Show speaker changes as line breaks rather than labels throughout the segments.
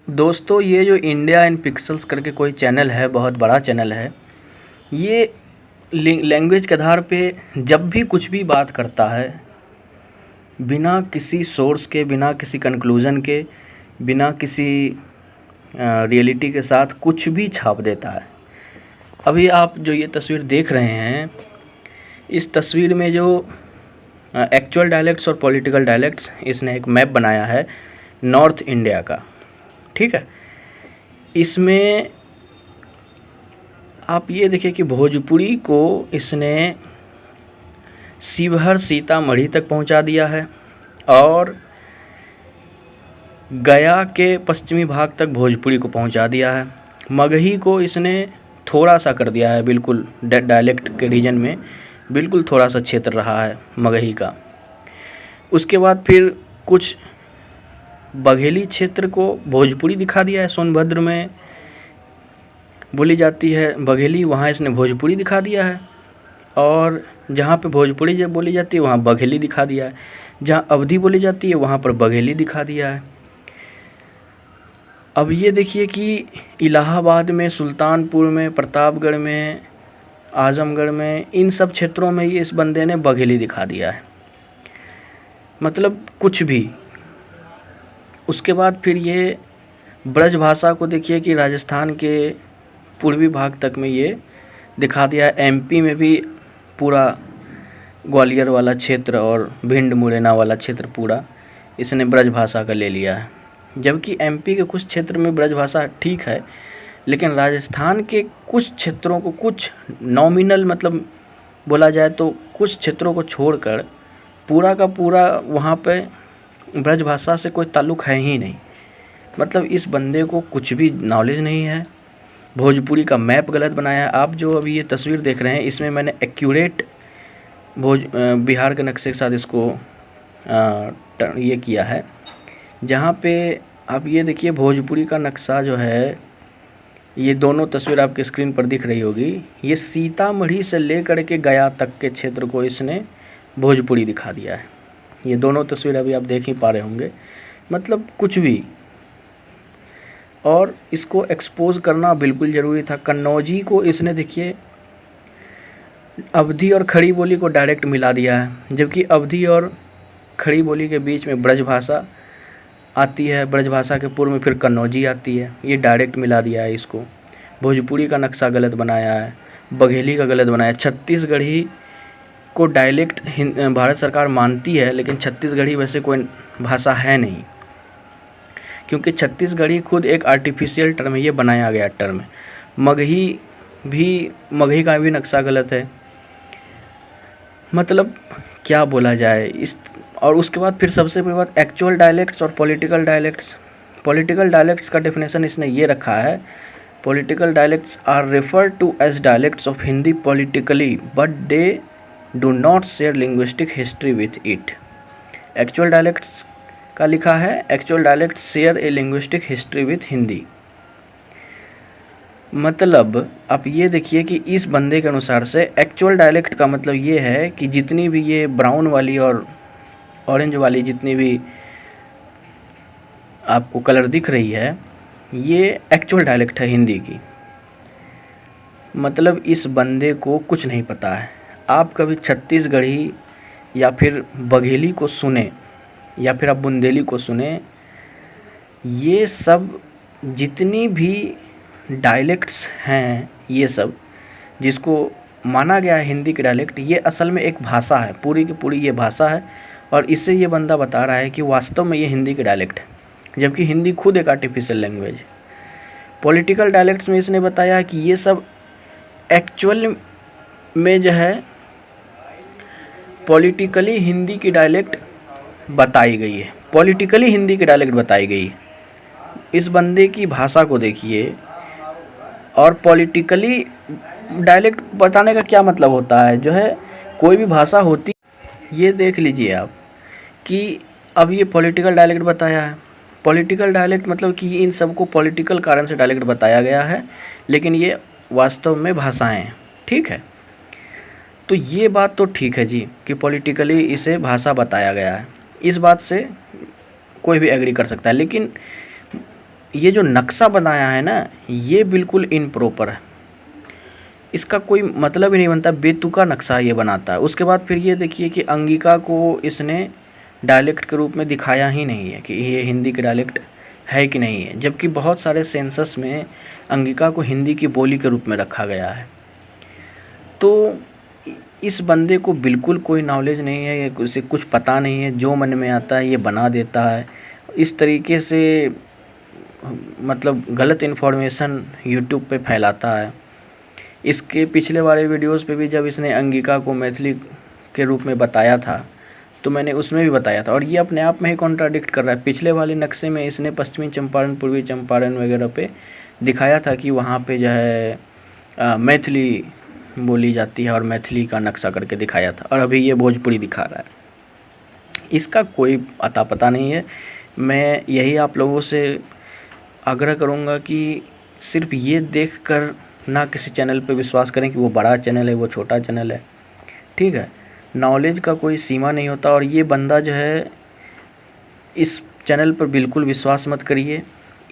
दोस्तों, ये जो इंडिया इन पिक्सेल्स करके कोई चैनल है, बहुत बड़ा चैनल है। ये लैंग्वेज के आधार पे जब भी कुछ भी बात करता है, बिना किसी सोर्स के, बिना किसी कंक्लूज़न के, बिना किसी रियलिटी के साथ कुछ भी छाप देता है। अभी आप जो ये तस्वीर देख रहे हैं, इस तस्वीर में जो एक्चुअल डायलेक्ट्स और पॉलिटिकल डायलेक्ट्स, इसने एक मैप बनाया है नॉर्थ इंडिया का। ठीक है, इसमें आप ये देखिए कि भोजपुरी को इसने शिवहर सीतामढ़ी तक पहुंचा दिया है और गया के पश्चिमी भाग तक भोजपुरी को पहुंचा दिया है। मगही को इसने थोड़ा सा कर दिया है, बिल्कुल डायलेक्ट के रीजन में बिल्कुल थोड़ा सा क्षेत्र रहा है मगही का। उसके बाद फिर कुछ बघेली क्षेत्र को भोजपुरी दिखा दिया है। सोनभद्र में बोली जाती है बघेली, वहाँ इसने भोजपुरी दिखा दिया है। और जहाँ पे भोजपुरी जब बोली जाती है वहाँ बघेली दिखा दिया है। जहाँ अवधी बोली जाती है वहाँ पर बघेली दिखा दिया है। अब ये देखिए कि इलाहाबाद में, सुल्तानपुर में, प्रतापगढ़ में, आजमगढ़ में, इन सब क्षेत्रों में ये इस बंदे ने बघेली दिखा दिया है, मतलब कुछ भी। उसके बाद फिर ये ब्रज भाषा को देखिए कि राजस्थान के पूर्वी भाग तक में ये दिखा दिया है। एमपी में भी पूरा ग्वालियर वाला क्षेत्र और भिंड मुरैना वाला क्षेत्र पूरा इसने ब्रज भाषा का ले लिया है। जबकि एमपी के कुछ क्षेत्र में ब्रज भाषा ठीक है, लेकिन राजस्थान के कुछ क्षेत्रों को, कुछ नॉमिनल मतलब बोला जाए तो कुछ क्षेत्रों को छोड़कर पूरा का पूरा वहाँ पे ब्रज भाषा से कोई ताल्लुक़ है ही नहीं। मतलब इस बंदे को कुछ भी नॉलेज नहीं है। भोजपुरी का मैप गलत बनाया है। आप जो अभी ये तस्वीर देख रहे हैं, इसमें मैंने एक्यूरेट बिहार के नक्शे के साथ इसको ये किया है। जहाँ पे आप ये देखिए भोजपुरी का नक्शा जो है, ये दोनों तस्वीर आपके स्क्रीन पर दिख रही होगी। ये सीतामढ़ी से लेकर के गया तक के क्षेत्र को इसने भोजपुरी दिखा दिया है। ये दोनों तस्वीर अभी आप देख ही पा रहे होंगे। मतलब कुछ भी, और इसको एक्सपोज करना बिल्कुल ज़रूरी था। कन्नौजी को इसने देखिए अवधी और खड़ी बोली को डायरेक्ट मिला दिया है, जबकि अवधी और खड़ी बोली के बीच में ब्रज भाषा आती है। ब्रज भाषा के पूर्व में फिर कन्नौजी आती है। ये डायरेक्ट मिला दिया है इसको। भोजपुरी का नक्शा गलत बनाया है, बघेली का गलत बनाया है। छत्तीसगढ़ी को डायलेक्ट भारत सरकार मानती है, लेकिन छत्तीसगढ़ी वैसे कोई भाषा है नहीं, क्योंकि छत्तीसगढ़ी खुद एक आर्टिफिशियल टर्म है, ये बनाया गया टर्म है। मगही का भी नक्शा गलत है। मतलब क्या बोला जाए इस। और उसके बाद फिर सबसे बड़ी बात, एक्चुअल डायलेक्ट्स और पॉलिटिकल डायलेक्ट्स। पॉलिटिकल डायलेक्ट्स का डेफिनेशन इसने ये रखा है, political dialects are refer to as dialects of Hindi politically but they do not share linguistic history with it. Actual dialects का लिखा है, actual dialects share a linguistic history with Hindi. मतलब आप ये देखिए कि इस बंदे के अनुसार से एक्चुअल डायलेक्ट का मतलब ये है कि जितनी भी ये ब्राउन वाली और ऑरेंज वाली जितनी भी आपको कलर दिख रही है, ये एक्चुअल डायलेक्ट है हिंदी की। मतलब इस बंदे को कुछ नहीं पता है। आप कभी छत्तीसगढ़ी या फिर बघेली को सुने या फिर आप बुंदेली को सुने, ये सब जितनी भी डायलेक्ट्स हैं, ये सब जिसको माना गया है हिंदी के डायलेक्ट, ये असल में एक भाषा है, पूरी की पूरी ये भाषा है। और इससे ये बंदा बता रहा है कि वास्तव में ये हिंदी के डायलेक्ट है, जबकि हिंदी खुद एक आर्टिफिशियल लैंग्वेज है। पॉलिटिकल डायलेक्ट्स में इसने बताया कि ये सब एक्चुअल में जो है पॉलिटिकली हिंदी की डायलेक्ट बताई गई है, पॉलिटिकली हिंदी की डायलेक्ट बताई गई है। इस बंदे की भाषा को देखिए। और पॉलिटिकली डायलेक्ट बताने का क्या मतलब होता है, जो है कोई भी भाषा होती, ये देख लीजिए आप कि अब ये पॉलिटिकल डायलेक्ट बताया है। पॉलिटिकल डायलेक्ट मतलब कि इन सबको पॉलिटिकल कारण से डायलेक्ट बताया गया है, लेकिन ये वास्तव में भाषाएं हैं। ठीक है, तो ये बात तो ठीक है जी कि पॉलिटिकली इसे भाषा बताया गया है, इस बात से कोई भी एग्री कर सकता है। लेकिन ये जो नक्शा बनाया है ना, ये बिल्कुल इम्प्रॉपर है। इसका कोई मतलब ही नहीं बनता, बेतुका नक्शा ये बनाता है। उसके बाद फिर ये देखिए कि अंगिका को इसने डायलेक्ट के रूप में दिखाया ही नहीं है कि ये हिंदी के डायलेक्ट है कि नहीं है, जबकि बहुत सारे सेंसस में अंगिका को हिंदी की बोली के रूप में रखा गया है। तो इस बंदे को बिल्कुल कोई नॉलेज नहीं है, उसे कुछ पता नहीं है, जो मन में आता है ये बना देता है। इस तरीके से मतलब गलत इन्फॉर्मेशन यूट्यूब पे फैलाता है। इसके पिछले वाले वीडियोस पे भी जब इसने अंगिका को मैथिली के रूप में बताया था, तो मैंने उसमें भी बताया था, और ये अपने आप में ही कॉन्ट्राडिक्ट कर रहा है। पिछले वाले नक्शे में इसने पश्चिमी चंपारण, पूर्वी चंपारण वगैरह पे दिखाया था कि वहाँ पे जो है मैथिली बोली जाती है और मैथिली का नक्शा करके दिखाया था, और अभी ये भोजपुरी दिखा रहा है। इसका कोई अता पता नहीं है। मैं यही आप लोगों से आग्रह करूँगा कि सिर्फ ये देखकर ना किसी चैनल पे विश्वास करें कि वो बड़ा चैनल है, वो छोटा चैनल है, ठीक है। नॉलेज का कोई सीमा नहीं होता, और ये बंदा जो है, इस चैनल पर बिल्कुल विश्वास मत करिए।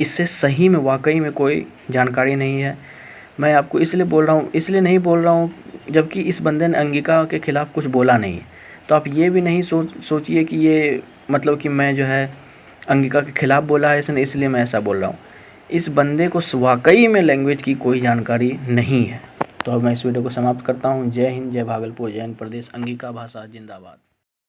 इससे सही में वाकई में कोई जानकारी नहीं है। मैं आपको इसलिए बोल रहा हूँ, इसलिए नहीं बोल रहा हूँ जबकि इस बंदे ने अंगिका के ख़िलाफ़ कुछ बोला नहीं है। तो आप ये भी नहीं सोचिए कि ये मतलब कि मैं जो है अंगिका के ख़िलाफ़ बोला है इसने, इसलिए मैं ऐसा बोल रहा हूँ। इस बंदे को वाकई में लैंग्वेज की कोई जानकारी नहीं है। तो अब मैं इस वीडियो को समाप्त करता हूँ। जय हिंद, जय भागलपुर, जय हिंद प्रदेश, अंगिका भाषा जिंदाबाद।